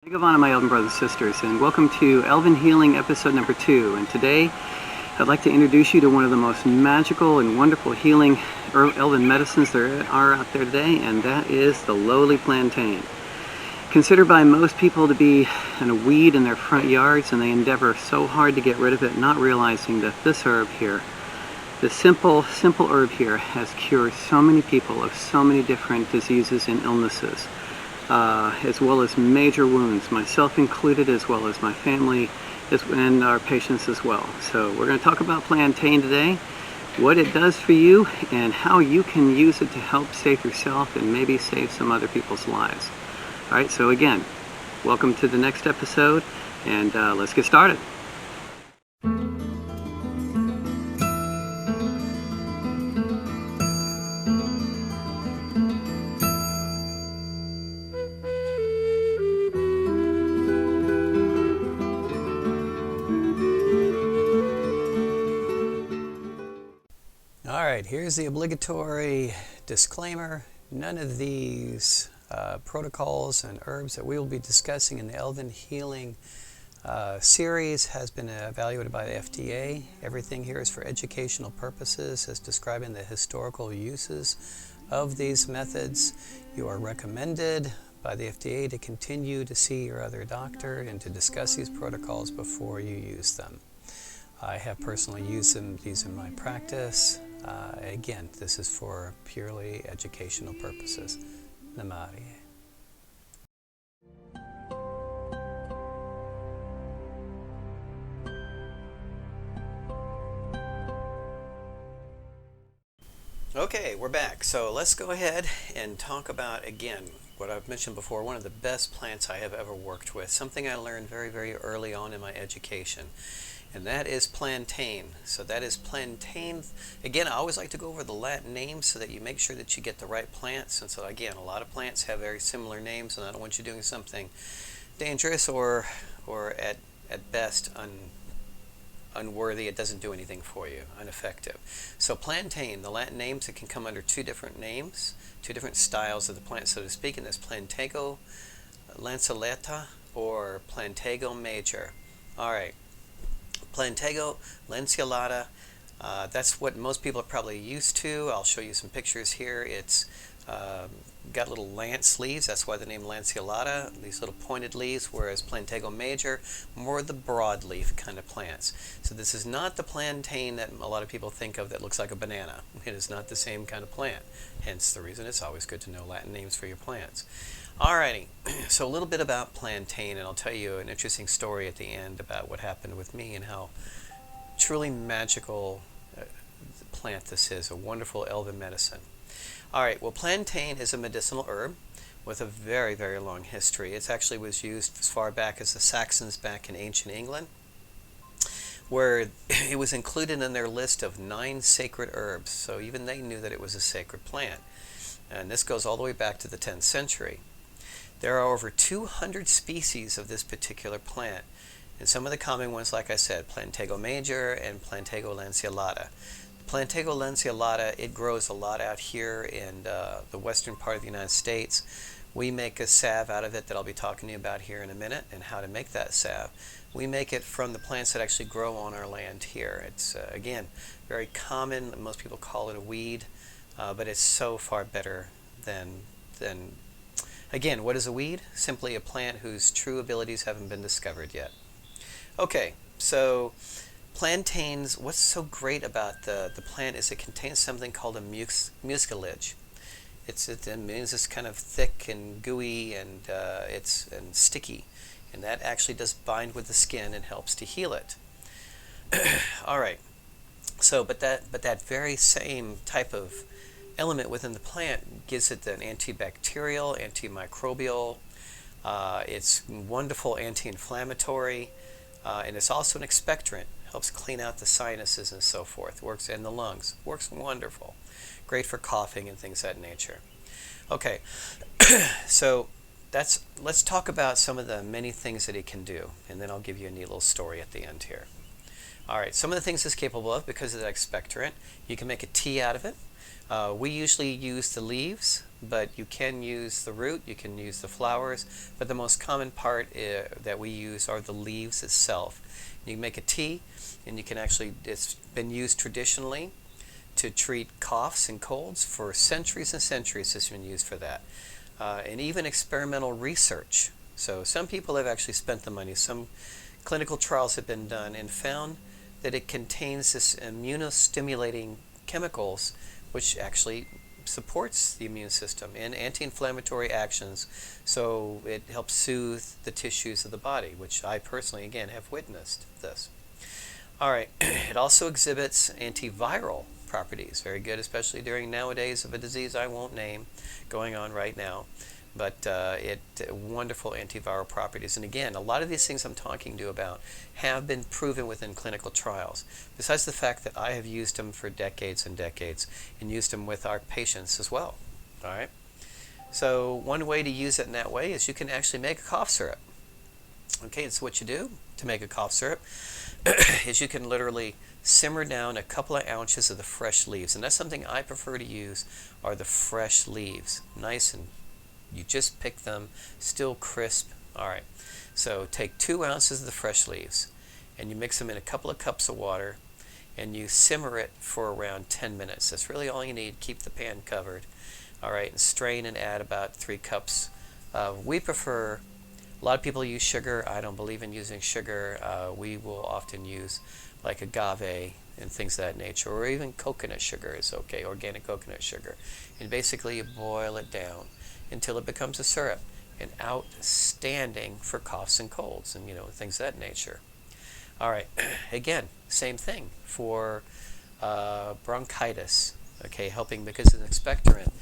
Mae Govannen, my Elven Brothers and Sisters, and welcome to Elven Healing episode number 2. And today I'd like to introduce you to one of the most magical and wonderful healing elven medicines there are out there today, and that is the lowly plantain. Considered by most people to be a weed in their front yards, and they endeavor so hard to get rid of it, not realizing that this herb here, this simple herb here, has cured so many people of so many different diseases and illnesses. As well as major wounds, myself included, as well as my family and our patients as well. So we're going to talk about plantain today, what it does for you, and how you can use it to help save yourself and maybe save some other people's lives. All right, so again, welcome to the next episode, and let's get started. Alright, here's the obligatory disclaimer. None of these protocols and herbs that we will be discussing in the Elven Healing series has been evaluated by the FDA. Everything here is for educational purposes as described in the historical uses of these methods. You are recommended by the FDA to continue to see your other doctor and to discuss these protocols before you use them. I have personally used these in my practice. Again, this is for purely educational purposes. Namari. Okay, we're back. So let's go ahead and talk about, again, what I've mentioned before, one of the best plants I have ever worked with, something I learned very, very early on in my education. And that is plantain. So that is plantain. Again, I always like to go over the Latin names so that you make sure that you get the right plants. And so again, a lot of plants have very similar names, and I don't want you doing something dangerous or at best unworthy. It doesn't do anything for you, ineffective. So plantain, the Latin names, it can come under two different names, two different styles of the plant, so to speak, and that's Plantago lanceolata or Plantago major. All right. Plantago lanceolata, that's what most people are probably used to. I'll show you some pictures here. It's got little lance leaves, that's why the name lanceolata, these little pointed leaves, whereas Plantago major, more the broadleaf kind of plants. So this is not the plantain that a lot of people think of that looks like a banana. It is not the same kind of plant, hence the reason it's always good to know Latin names for your plants. Alrighty, so a little bit about plantain, and I'll tell you an interesting story at the end about what happened with me and how truly magical plant this is, a wonderful elven medicine. Alright, well, plantain is a medicinal herb with a very, very long history. It actually was used as far back as the Saxons back in ancient England, where it was included in their list of 9 sacred herbs, so even they knew that it was a sacred plant. And this goes all the way back to the 10th century. There are over 200 species of this particular plant, and some of the common ones, like I said, Plantago major and Plantago lanceolata. Plantago lanceolata, it grows a lot out here in the western part of the United States. We make a salve out of it that I'll be talking to you about here in a minute, and how to make that salve. We make it from the plants that actually grow on our land here. It's, again, very common. Most people call it a weed, but it's so far better than again, what is a weed? Simply a plant whose true abilities haven't been discovered yet. Okay, so plantains, what's so great about the plant is it contains something called a mucilage. It means it's kind of thick and gooey and sticky, and that actually does bind with the skin and helps to heal it. All right, so but that very same type of element within the plant gives it an antibacterial, antimicrobial, it's wonderful anti-inflammatory, and it's also an expectorant, helps clean out the sinuses and so forth, works in the lungs, works wonderful, great for coughing and things of that nature. Okay, so let's talk about some of the many things that it can do, and then I'll give you a neat little story at the end here. All right, some of the things it's capable of because of that expectorant. You can make a tea out of it. We usually use the leaves, but you can use the root, you can use the flowers, but the most common part that we use are the leaves itself. You can make a tea, and you can actually, it's been used traditionally to treat coughs and colds for centuries and centuries. It's been used for that. And even experimental research. So some people have actually spent the money. Some clinical trials have been done and found that it contains this immunostimulating chemicals which actually supports the immune system and anti-inflammatory actions, so it helps soothe the tissues of the body, which I personally, again, have witnessed this. All right, it also exhibits antiviral properties, very good, especially during nowadays of a disease I won't name going on right now, but wonderful antiviral properties. And again, a lot of these things I'm talking to you about have been proven within clinical trials, besides the fact that I have used them for decades and decades and used them with our patients as well. All right. So one way to use it in that way is you can actually make a cough syrup. Okay, it's what you do to make a cough syrup is you can literally simmer down a couple of ounces of the fresh leaves, and that's something I prefer to use, are the fresh leaves, nice, and you just pick them still crisp. All right, so take 2 ounces of the fresh leaves and you mix them in a couple of cups of water and you simmer it for around 10 minutes. That's really all you need. Keep the pan covered. All right, and strain and add about 3 cups. We prefer, a lot of people use sugar. I don't believe in using sugar. We will often use like agave and things of that nature, or even coconut sugar is okay, organic coconut sugar. And basically you boil it down until it becomes a syrup, and outstanding for coughs and colds and things of that nature. All right, again, same thing for bronchitis. Okay, helping because it's an expectorant.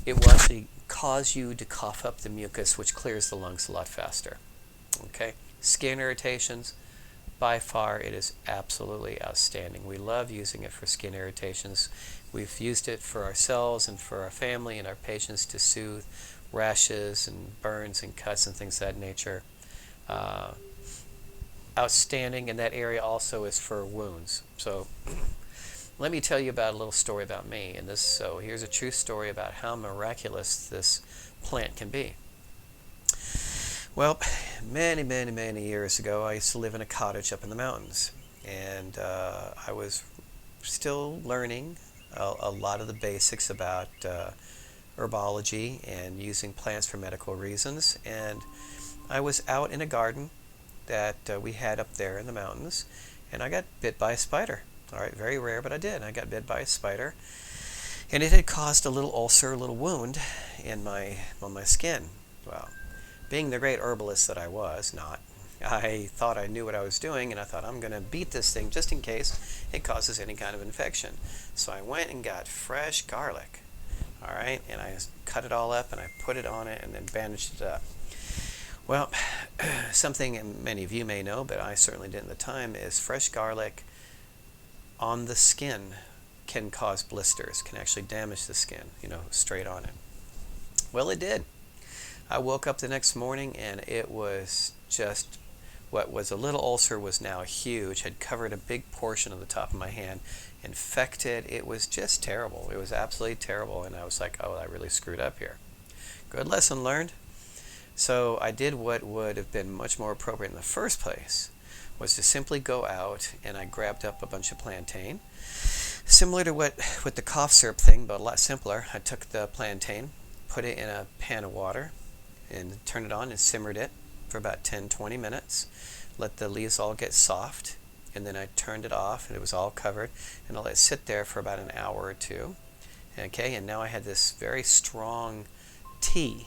It will actually cause you to cough up the mucus, which clears the lungs a lot faster. Okay, skin irritations, by far it is absolutely outstanding. We love using it for skin irritations. We've used it for ourselves and for our family and our patients to soothe rashes and burns and cuts and things of that nature. Outstanding in that area also is for wounds. So let me tell you about a little story about me. And so here's a true story about how miraculous this plant can be. Well, many, many, many years ago, I used to live in a cottage up in the mountains. And I was still learning a lot of the basics about herbology and using plants for medical reasons. And I was out in a garden that we had up there in the mountains, and I got bit by a spider. All right, very rare, but I did. I got bit by a spider, and it had caused a little ulcer, a little wound on my skin. Well, being the great herbalist that I was, I thought I knew what I was doing, and I thought I'm going to beat this thing just in case it causes any kind of infection. So I went and got fresh garlic, all right, and I cut it all up and I put it on it and then bandaged it up. Well, something many of you may know, but I certainly didn't at the time, is fresh garlic on the skin can cause blisters, can actually damage the skin, straight on it. Well, it did. I woke up the next morning and it was just, what was a little ulcer was now huge, had covered a big portion of the top of my hand, infected. It was just terrible. It was absolutely terrible, and I was like, oh, I really screwed up here. Good lesson learned. So I did what would have been much more appropriate in the first place, was to simply go out and I grabbed up a bunch of plantain. Similar to what with the cough syrup thing, but a lot simpler. I took the plantain, put it in a pan of water, and turned it on and simmered it for about 10-20 minutes. Let the leaves all get soft, and then I turned it off, and it was all covered, and I let it sit there for about an hour or two. Okay, and now I had this very strong tea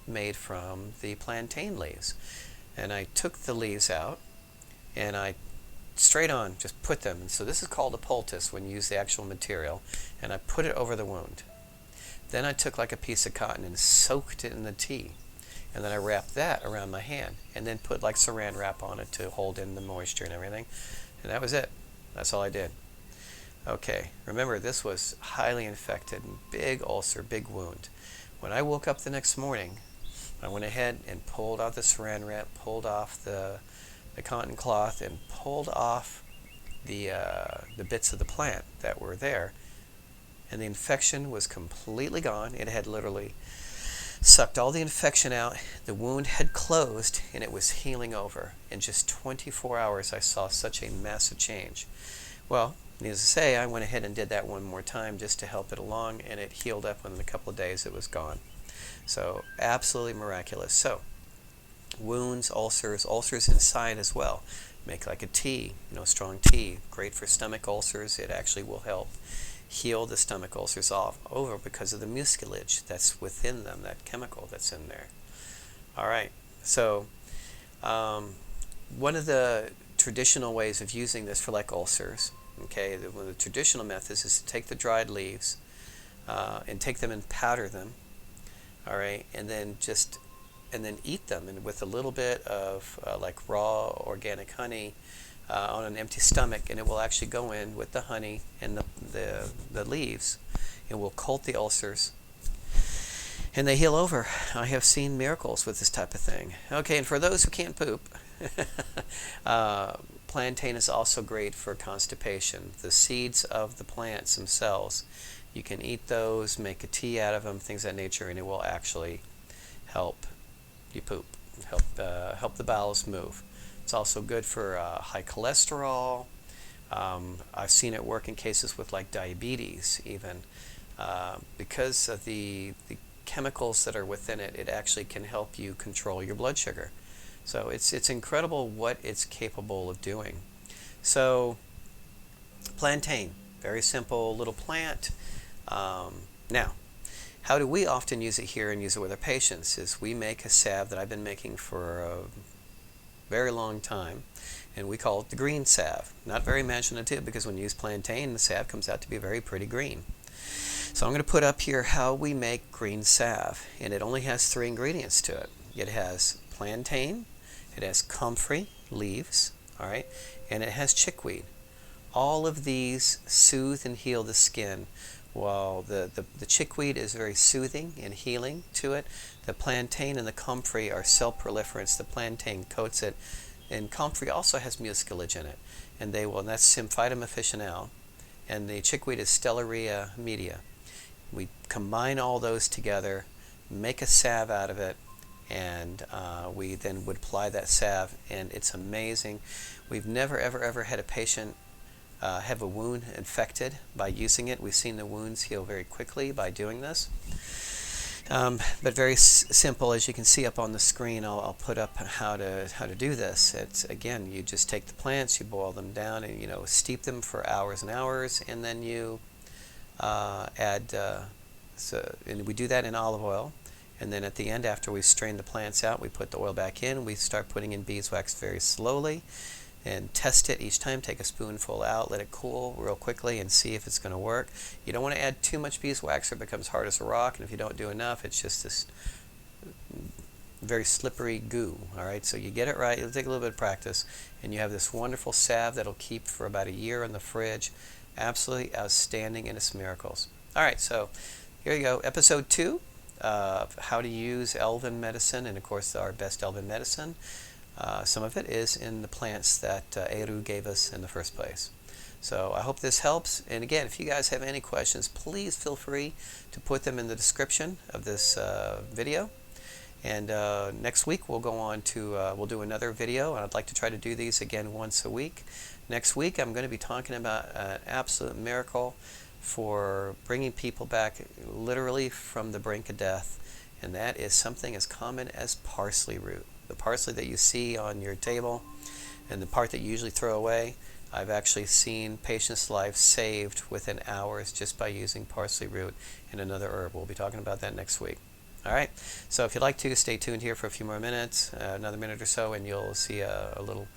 made from the plantain leaves. And I took the leaves out and I straight on just put them, and so this is called a poultice when you use the actual material, and I put it over the wound. Then I took like a piece of cotton and soaked it in the tea, and then I wrapped that around my hand and then put like saran wrap on it to hold in the moisture and everything, and that was it. That's all I did. Okay, remember this was highly infected, big ulcer, big wound. When I woke up the next morning, I went ahead and pulled out the saran wrap, pulled off the cotton cloth, and pulled off the bits of the plant that were there. and the infection was completely gone. It had literally sucked all the infection out. The wound had closed, and it was healing over. In just 24 hours, I saw such a massive change. Well, needless to say, I went ahead and did that one more time just to help it along, and it healed up. Within a couple of days, it was gone. So absolutely miraculous. So wounds, ulcers inside as well. Make like a tea, strong tea. Great for stomach ulcers. It actually will help heal the stomach ulcers over because of the mucilage that's within them, that chemical that's in there. All right. So one of the traditional ways of using this for like ulcers, okay, one of the traditional methods is to take the dried leaves and take them and powder them, all right, and then eat them, and with a little bit of like raw organic honey on an empty stomach, and it will actually go in with the honey and the leaves, and will coat the ulcers, and they heal over. I have seen miracles with this type of thing. Okay, and for those who can't poop, plantain is also great for constipation. The seeds of the plants themselves, you can eat those, make a tea out of them, things of that nature, and it will actually help you poop, help the bowels move. It's also good for high cholesterol. I've seen it work in cases with like diabetes even. Because of the chemicals that are within it, it actually can help you control your blood sugar. So it's incredible what it's capable of doing. So plantain, very simple little plant. Now, how do we often use it here and use it with our patients is we make a salve that I've been making for a very long time, and we call it the green salve. Not very imaginative, because when you use plantain, the salve comes out to be very pretty green. So I'm going to put up here how we make green salve, and it only has 3 ingredients to it. It has plantain, it has comfrey leaves, all right, and it has chickweed. All of these soothe and heal the skin. While the chickweed is very soothing and healing to it, the plantain and the comfrey are cell proliferants. The plantain coats it, and comfrey also has mucilage in it, and that's Symphytum officinale, and the chickweed is Stellaria media. We combine all those together, make a salve out of it, and we then would apply that salve, and it's amazing. We've never ever had a patient have a wound infected by using it. We've seen the wounds heal very quickly by doing this. But very simple, as you can see up on the screen. I'll put up how to do this. It's, again, you just take the plants, you boil them down, and steep them for hours and hours, and then you add. And we do that in olive oil. And then at the end, after we strain the plants out, we put the oil back in. We start putting in beeswax very slowly, and test it each time. Take a spoonful out, let it cool real quickly, and see if it's going to work. You don't want to add too much beeswax or it becomes hard as a rock, and if you don't do enough, it's just this very slippery goo. All right, so you get it right. It'll take a little bit of practice, and you have this wonderful salve that'll keep for about a year in the fridge. Absolutely outstanding in its miracles. All right, so here you go. Episode 2 of how to use Elven medicine, and of course our best Elven medicine. Some of it is in the plants that Eru gave us in the first place. So I hope this helps. And again, if you guys have any questions, please feel free to put them in the description of this video. And next week we'll go on to, we'll do another video. And I'd like to try to do these again once a week. Next week I'm going to be talking about an absolute miracle for bringing people back literally from the brink of death. And that is something as common as parsley root. The parsley that you see on your table and the part that you usually throw away, I've actually seen patients' lives saved within hours just by using parsley root and another herb. We'll be talking about that next week. All right, so if you'd like to, stay tuned here for a few more minutes, another minute or so, and you'll see a little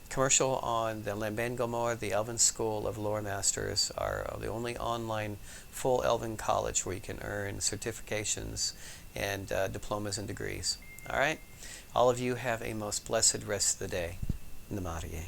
commercial on the Lamben the Elven School of Lore Masters, are the only online full Elven college where you can earn certifications and diplomas and degrees. All right, all of you have a most blessed rest of the day. Namaste.